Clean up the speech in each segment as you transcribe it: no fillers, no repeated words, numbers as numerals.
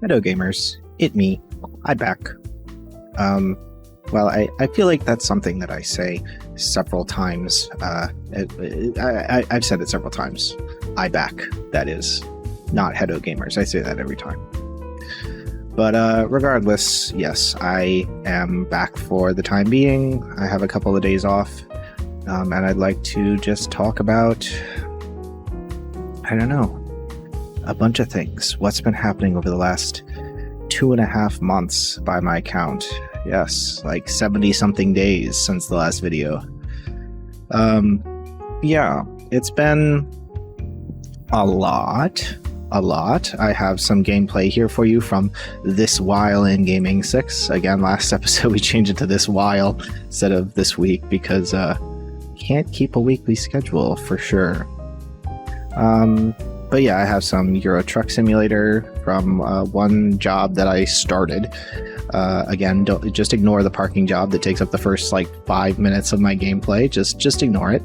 Hello gamers, it me, I back. Well, I feel like that's something that I say several times. I've said it several times. I back, that is. Not hello gamers, I say that every time. But regardless, yes, I am back for the time being. I have a couple of days off, and I'd like to just talk about, I don't know, a bunch of things. What's been happening over the last 2.5 months by my count. Yes, like 70-something days since the last video. Yeah, it's been a lot. I have some gameplay here for you from This While in Gaming 6. Again, last episode we changed it to This While instead of this week because can't keep a weekly schedule for sure. But yeah, I have some Euro Truck Simulator from one job that I started. Again, don't just ignore the parking job that takes up the first like 5 minutes of my gameplay. Just ignore it.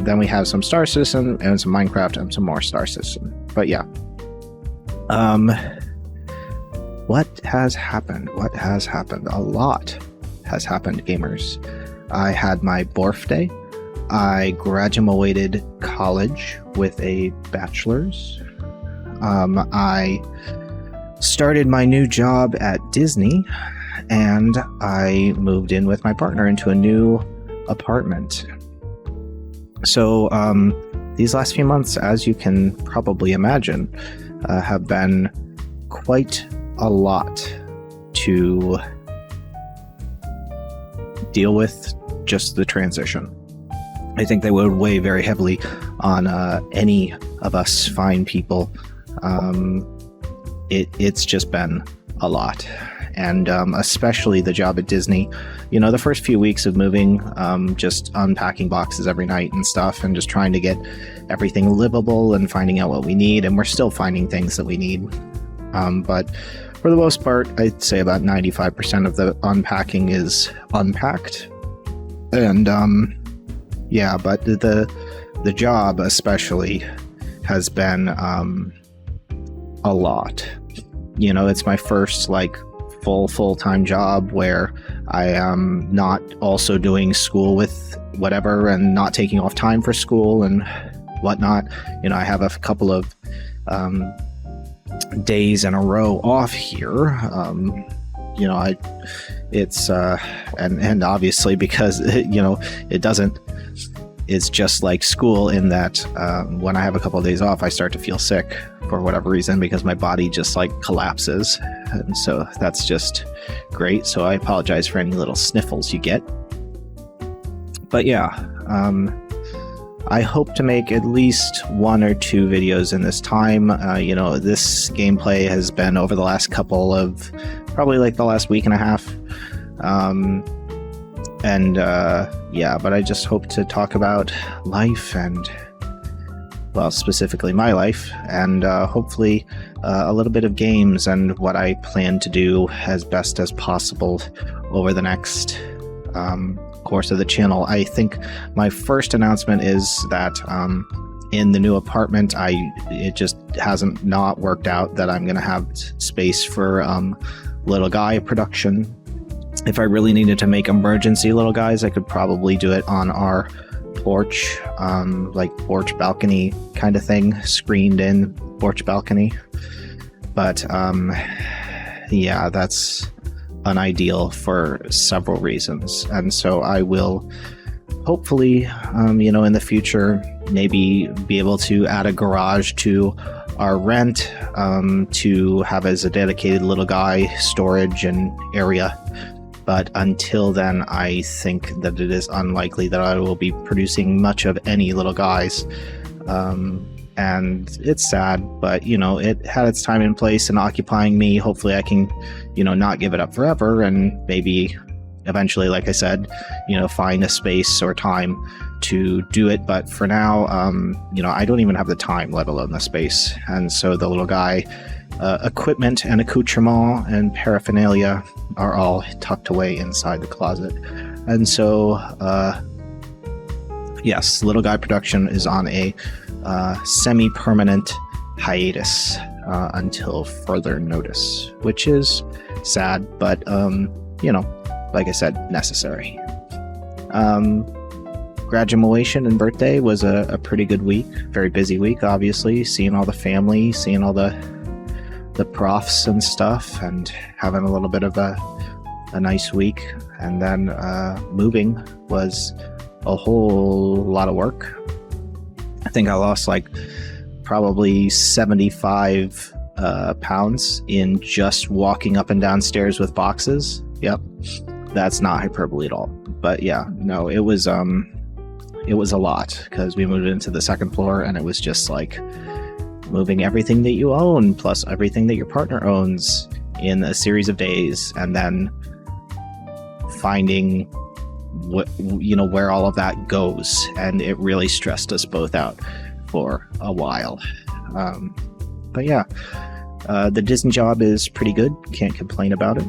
Then we have some Star Citizen and some Minecraft and some more Star Citizen. But yeah. What has happened? What has happened? A lot has happened, gamers. I had my birthday. I graduated college with a bachelor's. I started my new job at Disney, and I moved in with my partner into a new apartment. So these last few months, as you can probably imagine, have been quite a lot to deal with just the transition. I think they would weigh very heavily on any of us fine people. It's just been a lot. And especially the job at Disney. You know, the first few weeks of moving, just unpacking boxes every night and stuff, and just trying to get everything livable and finding out what we need. And we're still finding things that we need. But for the most part, I'd say about 95% of the unpacking is unpacked. And yeah, but the job especially has been a lot. You know, it's my first like full-time job where I am not also doing school with whatever and not taking off time for school and whatnot. You know, I have a couple of days in a row off here. You know, it's and obviously because you know it's just like school in that when I have a couple of days off, I start to feel sick for whatever reason because my body just like collapses, and so that's just great. So I apologize for any little sniffles you get. But yeah, I hope to make at least 1 or 2 videos in this time. You know, this gameplay has been over the last couple of, probably like the last week and a half. Yeah, but I just hope to talk about life and, well, specifically my life, and hopefully a little bit of games and what I plan to do as best as possible over the next course of the channel. I think my first announcement is that in the new apartment, it just hasn't not worked out that I'm going to have space for little guy production. If I really needed to make emergency little guys, I could probably do it on our porch, like porch balcony kind of thing, screened in porch balcony. But yeah, that's unideal for several reasons. And so I will hopefully, you know, in the future, maybe be able to add a garage to our rent to have as a dedicated little guy storage and area. But until then, I think that it is unlikely that I will be producing much of any little guys. And it's sad, but, you know, it had its time and place and occupying me. Hopefully I can, you know, not give it up forever and maybe eventually, like I said, you know, find a space or time to do it. But for now, you know, I don't even have the time, let alone the space. And so the little guy equipment and accoutrement and paraphernalia are all tucked away inside the closet. And so yes, Little Guy production is on a semi-permanent hiatus until further notice, which is sad, but like I said, necessary. Graduation and birthday was a pretty good week, very busy week, obviously, seeing all the family, seeing all the profs and stuff, and having a little bit of a nice week. And then moving was a whole lot of work. I think I lost like probably 75 pounds in just walking up and down stairs with boxes. Yep, that's not hyperbole at all. But yeah, no, it was a lot, because we moved into the second floor, and it was just like moving everything that you own plus everything that your partner owns in a series of days, and then finding where all of that goes. And it really stressed us both out for a while. But yeah, the Disney job is pretty good. Can't complain about it.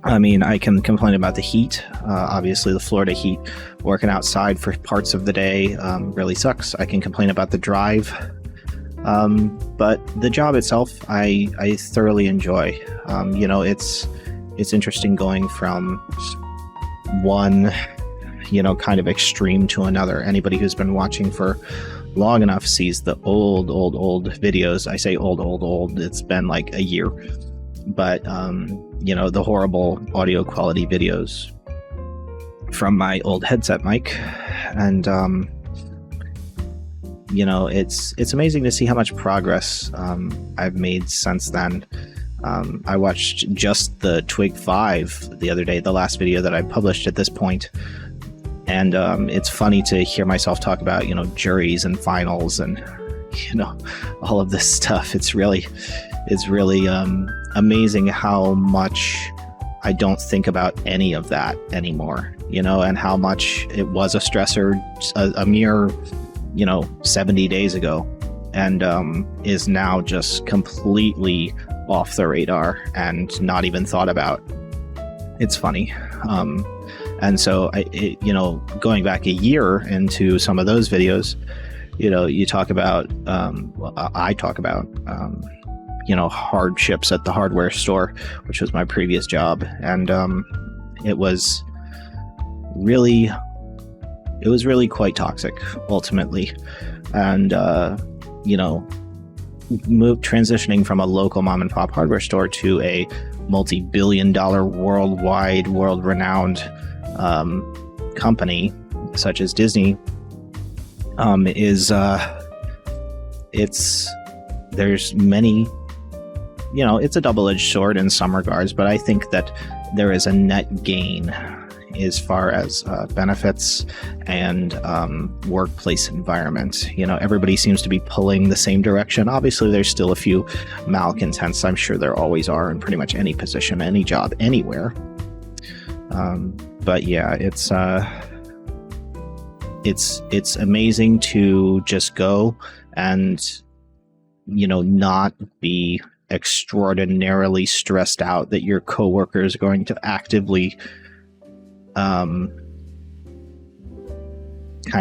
I mean, I can complain about the heat. Obviously, the Florida heat, working outside for parts of the day really sucks. I can complain about the drive. But the job itself, I thoroughly enjoy. It's interesting going from one, kind of extreme to another. Anybody who's been watching for long enough sees the old videos. I say old. It's been like a year. But, the horrible audio quality videos from my old headset mic. And, it's amazing to see how much progress I've made since then. I watched just the TWIG 5 the other day, the last video that I published at this point. And it's funny to hear myself talk about, juries and finals and, all of this stuff. It's really amazing how much I don't think about any of that anymore, and how much it was a stressor a mere, 70 days ago, and is now just completely off the radar and not even thought about. It's funny. And so, going back a year into some of those videos, you talk about, I talk about, hardships at the hardware store, which was my previous job. And it was really quite toxic, ultimately. And, transitioning from a local mom and pop hardware store to a multi-billion-dollar world-renowned company such as Disney there's many, it's a double-edged sword in some regards, but I think that there is a net gain as far as benefits and workplace environment. Everybody seems to be pulling the same direction. Obviously, there's still a few malcontents. I'm sure there always are in pretty much any position, any job, anywhere. But yeah, it's amazing to just go and not be extraordinarily stressed out that your coworkers are going to actively kind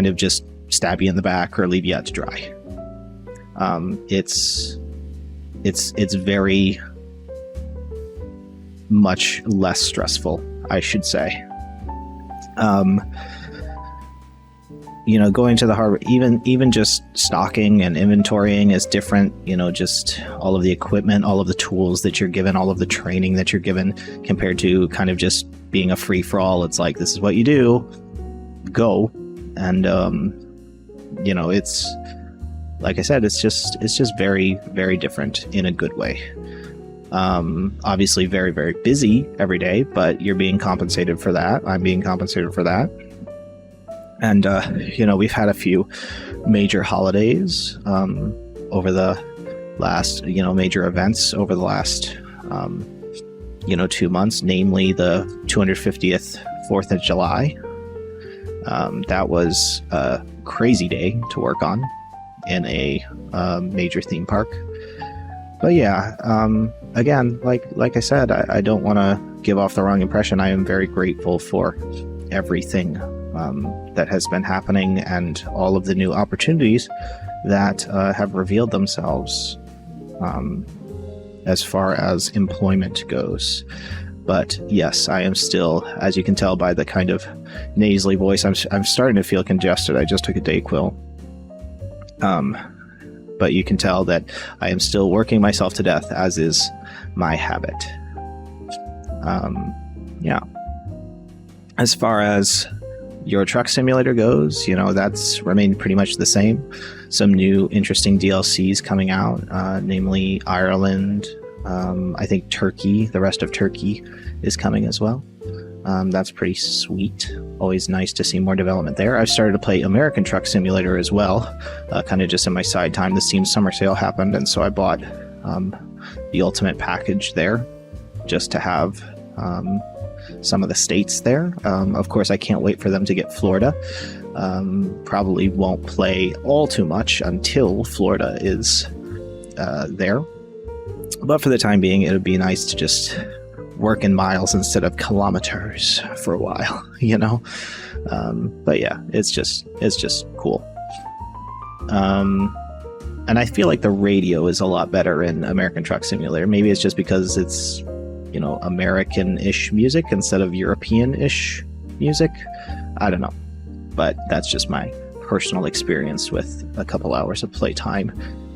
of just stab you in the back or leave you out to dry. It's very much less stressful, I should say. Going to the hardware, even just stocking and inventorying is different. Just all of the equipment, all of the tools that you're given, all of the training that you're given, compared to kind of just being a free-for-all. It's like, this is what you do, go. And it's like I said, it's just very, very different in a good way. Obviously very, very busy every day, but you're being compensated for that. I'm being compensated for that. And, we've had a few major holidays over the last, major events over the last, 2 months, namely the 250th 4th of July. That was a crazy day to work on in a major theme park. But yeah, again, like I said, I don't want to give off the wrong impression. I am very grateful for everything that has been happening and all of the new opportunities that have revealed themselves as far as employment goes. But yes, I am still, as you can tell by the kind of nasally voice, I'm starting to feel congested. I just took a Dayquil. But you can tell that I am still working myself to death, as is my habit. Yeah. As far as Euro Truck Simulator goes, that's remained pretty much the same. Some new interesting DLCs coming out, namely Ireland. I think Turkey, the rest of Turkey is coming as well. That's pretty sweet. Always nice to see more development there. I've started to play American Truck Simulator as well, kind of just in my side time. The Steam Summer Sale happened, and so I bought the Ultimate package there just to have some of the states there. Of course, I can't wait for them to get Florida. Probably won't play all too much until Florida is there. But for the time being, it would be nice to just work in miles instead of kilometers for a while, But yeah, it's just cool. And I feel like the radio is a lot better in American Truck Simulator. Maybe it's just because it's, American-ish music instead of European-ish music. I don't know. But that's just my personal experience with a couple hours of playtime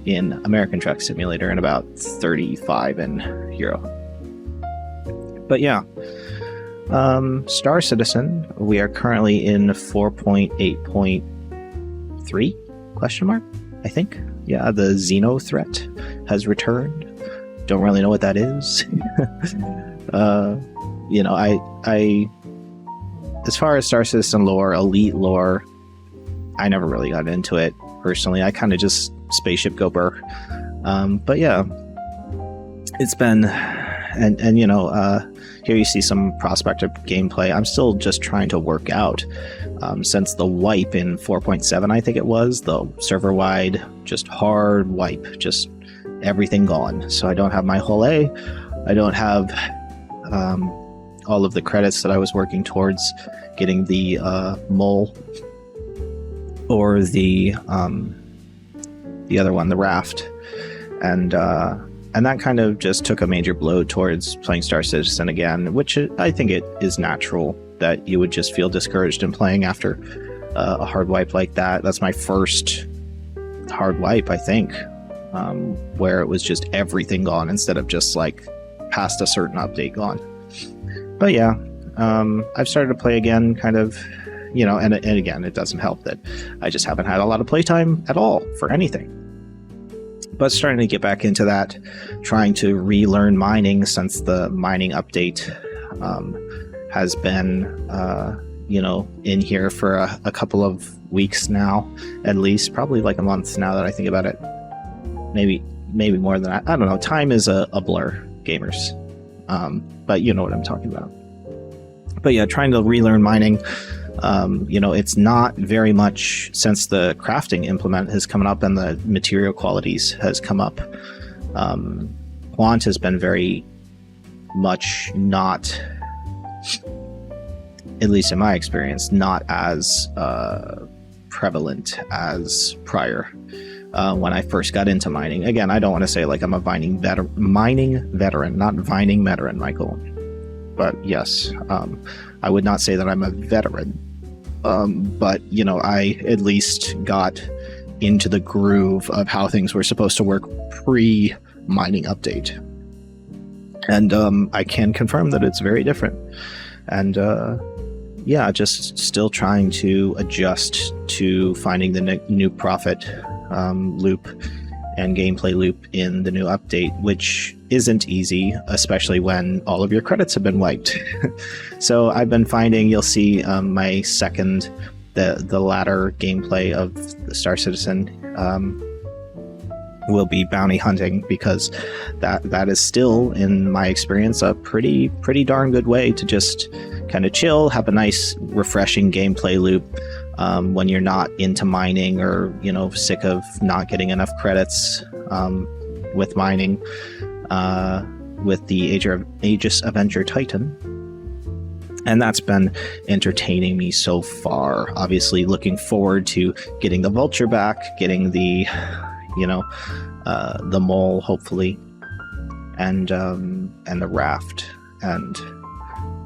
in American Truck Simulator and about 35 in Euro. But yeah, Star Citizen, we are currently in 4.8.3, question mark, I think. Yeah, the Xeno threat has returned. Don't really know what that is. I as far as Star Citizen lore, Elite lore, I never really got into it personally. I kind of just spaceship go burr. But yeah, it's been, and here you see some prospective gameplay. I'm still just trying to work out since the wipe in 4.7, I think it was, the server-wide, just hard wipe, just everything gone. So I don't have my Hull A. I don't have all of the credits that I was working towards getting the mole or the other one, the raft. And that kind of just took a major blow towards playing Star Citizen again, which I think it is natural that you would just feel discouraged in playing after a hard wipe like that. That's my first hard wipe, I think, where it was just everything gone instead of just like past a certain update gone. But yeah, I've started to play again, kind of, and again, it doesn't help that I just haven't had a lot of playtime at all for anything. But starting to get back into that, trying to relearn mining since the mining update has been, in here for a couple of weeks now, at least, probably like a month now that I think about it. Maybe more than that. I don't know. Time is a blur, gamers. But you know what I'm talking about. But yeah, trying to relearn mining. It's not very much since the crafting implement has come up and the material qualities has come up. Quant has been very much not, at least in my experience, not as prevalent as prior when I first got into mining. Again, I don't want to say like I'm a mining veteran, not vining veteran, Michael. But yes, I would not say that I'm a veteran. But, I at least got into the groove of how things were supposed to work pre-mining update. And I can confirm that it's very different. And just still trying to adjust to finding the new profit loop and gameplay loop in the new update, which isn't easy, especially when all of your credits have been wiped. So I've been finding, you'll see my second, the latter gameplay of the Star Citizen will be bounty hunting, because that is still, in my experience, a pretty darn good way to just kind of chill, have a nice refreshing gameplay loop when you're not into mining or sick of not getting enough credits with mining, with the Aegis Avenger Titan. And that's been entertaining me so far. Obviously looking forward to getting the Vulture back, getting the the mole, hopefully, and the raft, and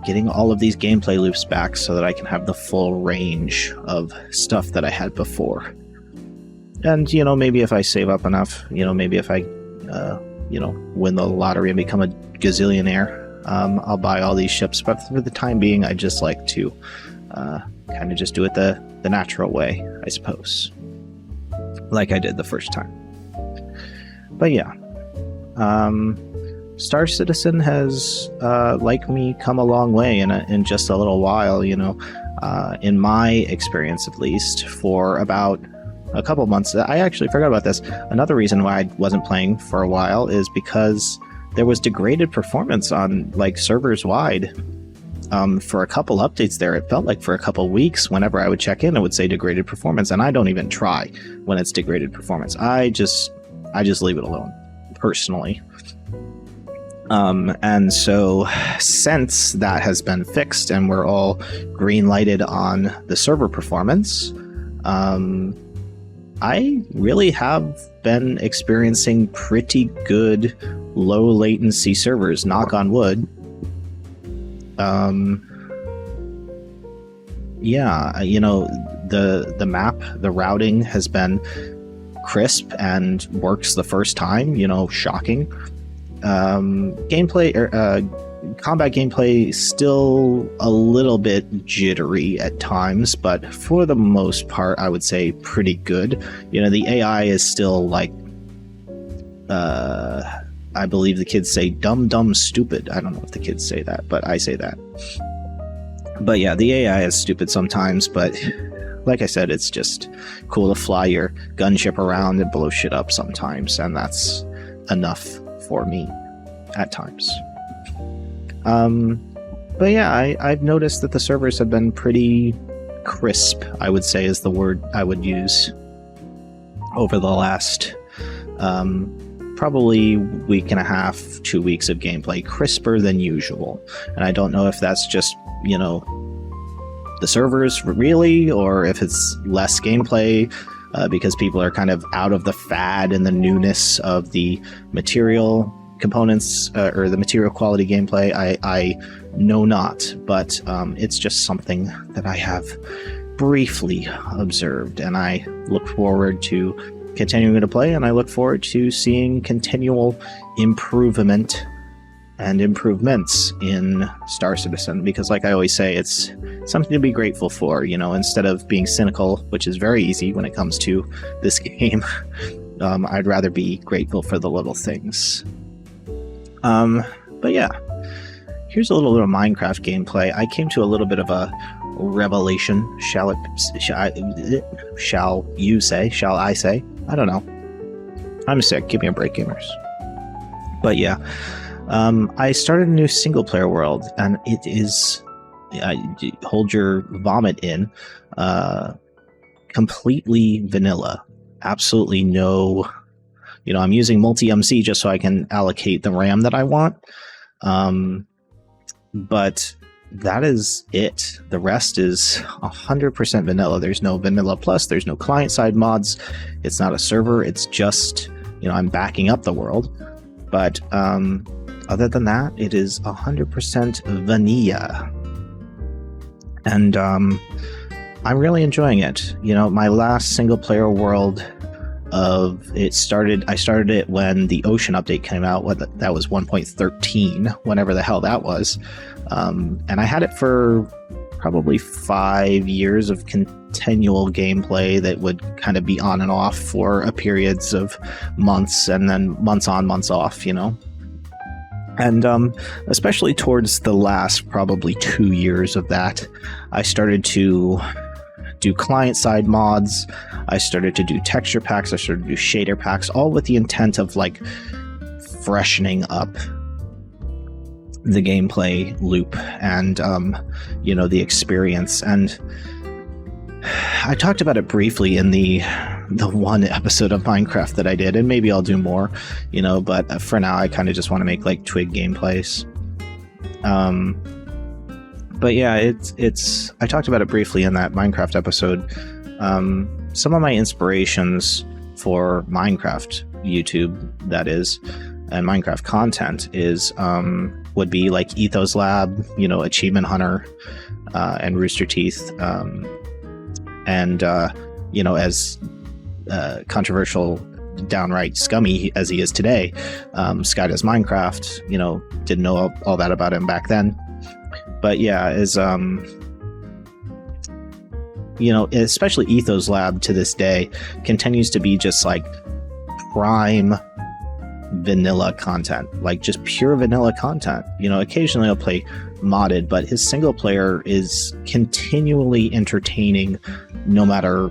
getting all of these gameplay loops back so that I can have the full range of stuff that I had before. And, maybe if I save up enough, maybe if I, win the lottery and become a gazillionaire, I'll buy all these ships. But for the time being, I just like to kind of just do it the natural way, I suppose, like I did the first time. But yeah, Star Citizen has, like me, come a long way in just a little while, in my experience at least, for about a couple months. I actually forgot about this. Another reason why I wasn't playing for a while is because there was degraded performance on servers wide. For a couple updates there, it felt like for a couple weeks, whenever I would check in, it would say degraded performance, and I don't even try when it's degraded performance. I just leave it alone, personally. And so since that has been fixed and we're all green lighted on the server performance, I really have been experiencing pretty good low latency servers, knock on wood. Yeah, the map, the routing has been crisp and works the first time, shocking. Combat gameplay still a little bit jittery at times, but for the most part, I would say pretty good. The AI is still I believe the kids say dumb, stupid. I don't know if the kids say that, but I say that. But yeah, the AI is stupid sometimes, but like I said, it's just cool to fly your gunship around and blow shit up sometimes, and that's enough for me at times. But yeah, I've noticed that the servers have been pretty crisp, I would say is the word I would use, over the last probably week and a half, 2 weeks of gameplay, crisper than usual. And I don't know if that's just, the servers really, or if it's less gameplay, because people are kind of out of the fad and the newness of the material components or the material quality gameplay. I know not, but it's just something that I have briefly observed, and I look forward to continuing to play, and I look forward to seeing continual improvement and improvements in Star Citizen, because like I always say, it's something to be grateful for, instead of being cynical, which is very easy when it comes to this game. I'd rather be grateful for the little things. But yeah, here's a little bit of Minecraft gameplay. I came to a little bit of a revelation, shall I say? I don't know. I'm sick. Give me a break, gamers. But yeah, I started a new single player world, and it is, hold your vomit in, completely vanilla. Absolutely no. I'm using multi-MC just so I can allocate the RAM that I want. But that is it. The rest is 100% vanilla. There's no Vanilla Plus. There's no client-side mods. It's not a server. It's just, I'm backing up the world. But other than that, it is 100% vanilla. And I'm really enjoying it. My last single-player world I started it when the Ocean update came out. That was 1.13, whenever the hell that was. And I had it for probably 5 years of continual gameplay that would kind of be on and off for a periods of months, and then months on, months off, And especially towards the last probably 2 years of that, I started to do client-side mods. I started to do texture packs. I started to do shader packs, all with the intent of freshening up the gameplay loop and the experience. And I talked about it briefly in the one episode of Minecraft that I did, and maybe I'll do more, but for now I kind of just want to make Twig gameplays. But yeah, it's I talked about it briefly in that Minecraft episode. Some of my inspirations for Minecraft YouTube, that is, and Minecraft content is would be like Ethos Lab, Achievement Hunter, and Rooster Teeth, and as controversial, downright scummy as he is today, Sky Does Minecraft, didn't know all that about him back then, but yeah, is especially Ethos Lab to this day continues to be just like prime vanilla content, like just pure vanilla content. Occasionally I'll play modded, but his single player is continually entertaining no matter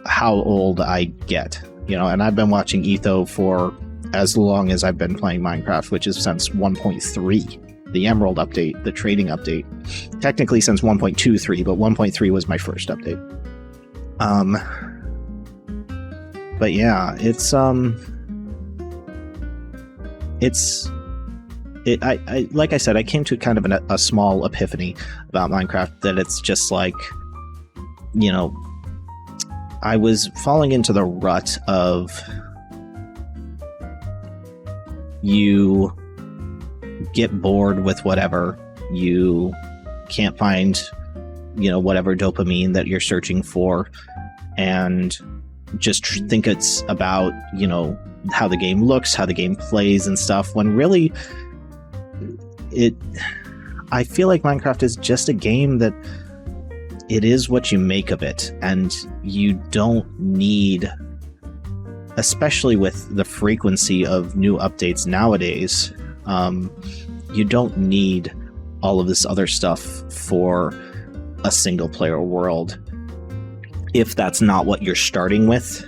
how old I get, and I've been watching Etho for as long as I've been playing Minecraft, which is since 1.3, the Emerald update, the trading update, technically since 1.23, but 1.3 was my first update. But yeah, I like I said, I came to kind of a small epiphany about Minecraft, that it's just like, I was falling into the rut of you get bored with whatever, you can't find, whatever dopamine that you're searching for, and just think it's about, how the game looks, how the game plays and stuff, when really I feel like Minecraft is just a game that it is what you make of it, and you don't need, especially with the frequency of new updates nowadays, you don't need all of this other stuff for a single player world if that's not what you're starting with.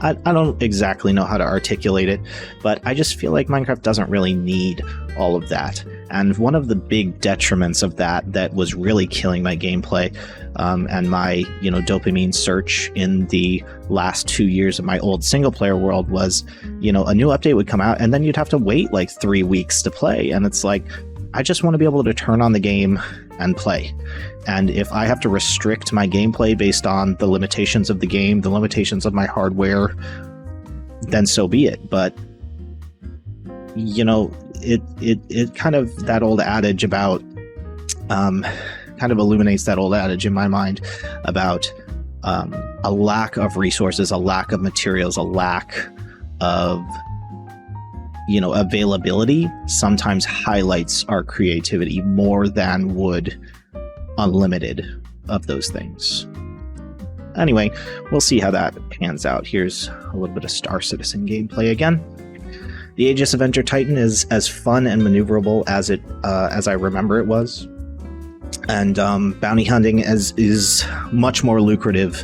I don't exactly know how to articulate it, but I just feel like Minecraft doesn't really need all of that. And one of the big detriments of that was really killing my gameplay and my dopamine search in the last 2 years of my old single player world was, a new update would come out and then you'd have to wait like 3 weeks to play. And it's like, I just want to be able to turn on the game and play. And if I have to restrict my gameplay based on the limitations of the game, the limitations of my hardware, then so be it. But it kind of, that old adage about kind of illuminates that old adage in my mind about a lack of resources, a lack of materials, a lack of availability sometimes highlights our creativity more than would unlimited of those things. Anyway, we'll see how that pans out. Here's a little bit of Star Citizen gameplay again. The Aegis Avenger Titan is as fun and maneuverable as I remember it was, and bounty hunting is much more lucrative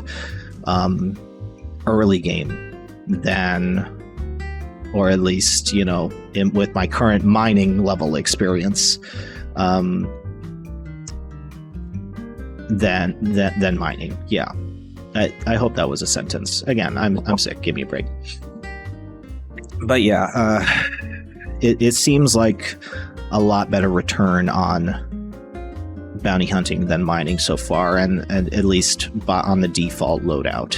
early game than, or at least, with my current mining level experience, than mining. Yeah. I hope that was a sentence. Again, I'm sick. Give me a break. But yeah, it seems like a lot better return on bounty hunting than mining so far, and at least on the default loadout.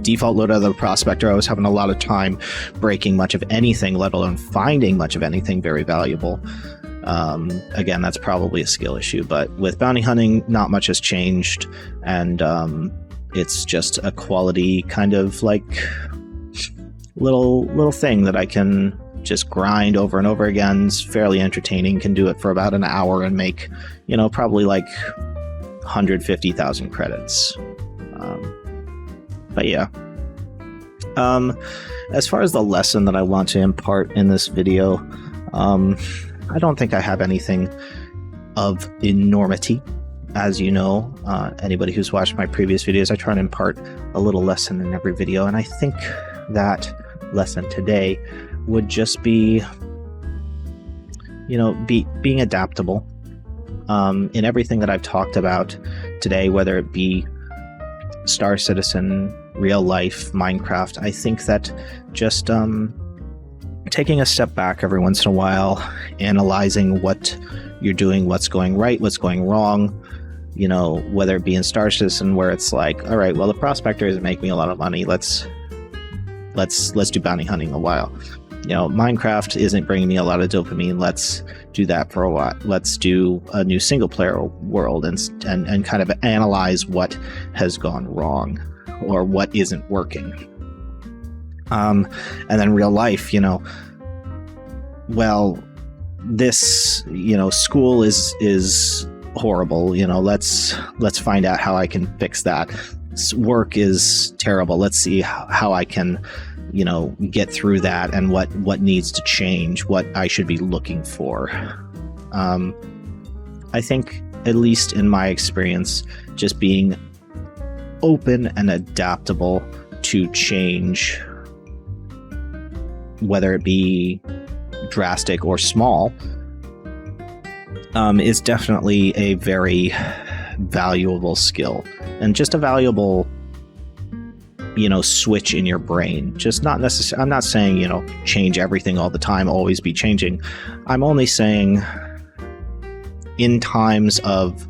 Default loadout of the Prospector, I was having a lot of time breaking much of anything, let alone finding much of anything very valuable. Again, that's probably a skill issue, but with bounty hunting, not much has changed, and it's just a quality kind of like little thing that I can just grind over and over again. It's fairly entertaining, can do it for about an hour and make, probably like 150,000 credits. But yeah. As far as the lesson that I want to impart in this video, I don't think I have anything of enormity. As you know, anybody who's watched my previous videos, I try to impart a little lesson in every video, and I think that lesson today would just be, being adaptable in everything that I've talked about today, whether it be Star Citizen, real life, Minecraft. I think that just taking a step back every once in a while, analyzing what you're doing, what's going right, what's going wrong, whether it be in Star Citizen where it's like, all right, well, the Prospector isn't making me a lot of money. Let's let's do bounty hunting a while. Minecraft isn't bringing me a lot of dopamine. Let's do that for a while. Let's do a new single player world and kind of analyze what has gone wrong or what isn't working. And then real life, this, school is horrible. Let's find out how I can fix that. Work is terrible. Let's see how I can, get through that and what needs to change, what I should be looking for. I think, at least in my experience, just being open and adaptable to change, whether it be drastic or small, is definitely a very valuable skill, and just a valuable switch in your brain. Just not necessarily, I'm not saying change everything all the time, always be changing. I'm only saying in times of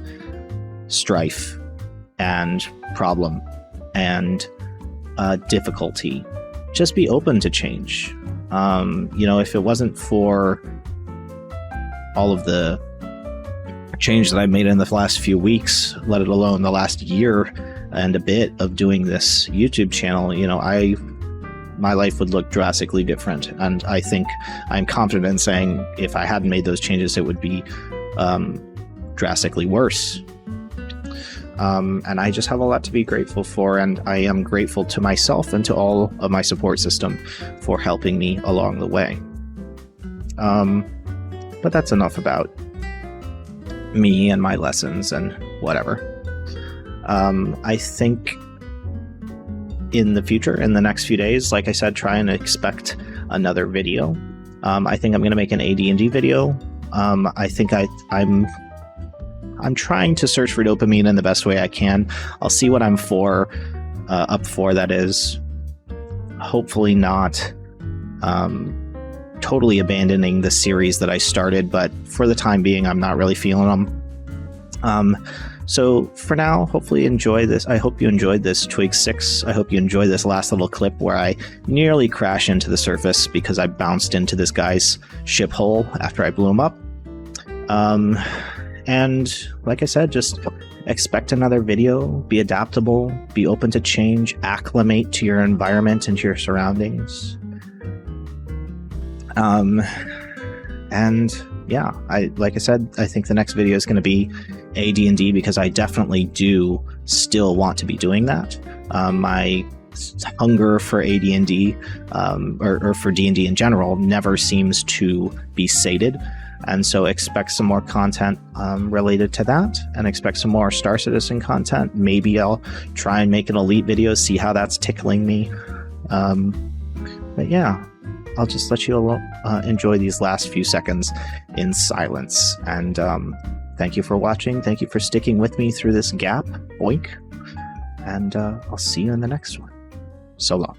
strife and problem and difficulty, just be open to change. If it wasn't for all of the change that I made in the last few weeks, let alone the last year and a bit of doing this YouTube channel, my life would look drastically different. And I think I'm confident in saying if I hadn't made those changes, it would be drastically worse. And I just have a lot to be grateful for, and I am grateful to myself and to all of my support system for helping me along the way. But that's enough about me and my lessons and whatever. I think in the future, in the next few days, like I said, try and expect another video. I think I'm going to make an AD&D video. I think I'm trying to search for dopamine in the best way I can. I'll see what I'm up for, that is. Hopefully not totally abandoning the series that I started, but for the time being, I'm not really feeling them. So for now, hopefully enjoy this. I hope you enjoyed this Twig 6. I hope you enjoyed this last little clip where I nearly crash into the surface because I bounced into this guy's ship hull after I blew him up. And like I said, just expect another video, be adaptable, be open to change, acclimate to your environment and to your surroundings. And yeah, like I said, I think the next video is going to be AD&D, because I definitely do still want to be doing that. My hunger for AD&D, or for D&D in general, never seems to be sated. And so expect some more content related to that, and expect some more Star Citizen content. Maybe I'll try and make an Elite video, see how that's tickling me. But yeah, I'll just let you enjoy these last few seconds in silence. And thank you for watching. Thank you for sticking with me through this gap. Oink. And I'll see you in the next one. So long.